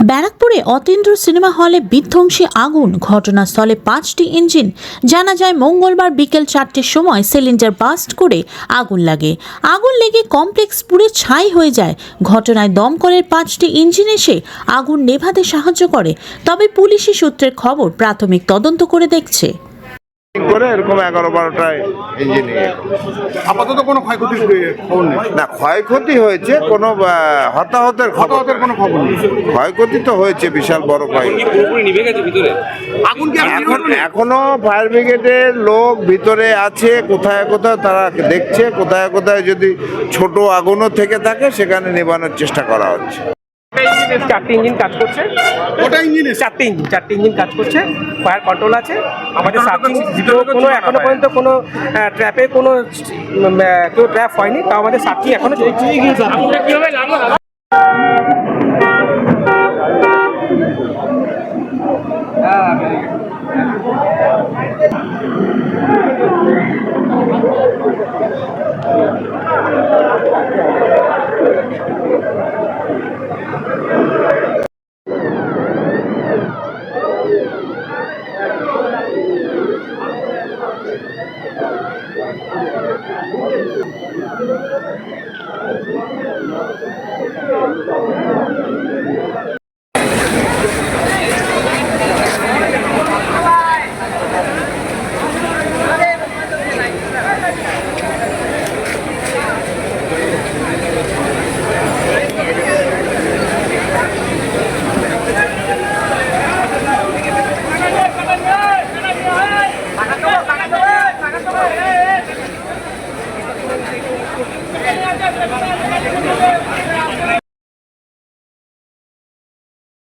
ব্যারাকপুরে অতীন্দ্র সিনেমা হলে বিধ্বংসী আগুন, ঘটনাস্থলে 5টি ইঞ্জিন। জানা যায় মঙ্গলবার বিকেল 4টের সময় সিলিন্ডার বাস্ট করে আগুন লাগে। আগুন লেগে কমপ্লেক্স পুড়ে ছাই হয়ে যায়। ঘটনায় দমকলের 5টি ইঞ্জিন এসে আগুন নেভাতে সাহায্য করে। তবে পুলিশি সূত্রের খবর প্রাথমিক তদন্ত করে দেখছে। করে এরকম 11-12টায় ইঞ্জিন আপাতত কোনো ক্ষয়ক্ষতির খবর নেই। না, ক্ষয়ক্ষতি হয়েছে, কোনো হতাহতের কোনো খবর নেই। ক্ষয়ক্ষতি তো হয়েছে, বিশাল বড় ক্ষয়ক্ষতি। আগুন কি এখনো ফায়ার ব্রিগেডের লোক ভিতরে আছে, কোথায় কোথায় তারা দেখছে, কোথায় কোথায় যদি ছোট আগুনও থেকে থাকে সেখানে নেভানোর চেষ্টা করা হচ্ছে। 4টে ইঞ্জিন কাজ করছে। ওটা ইঞ্জিন 4টে ইঞ্জিন কাজ করছে। ফায়ার কন্ট্রোল আছে। আমাদের সার্চিং কোনো এখনো পর্যন্ত কোনো ট্র্যাপে কোনো কেউ ট্র্যাপ হয়নি। তাও আমাদের সার্চিং এখনো চলছে।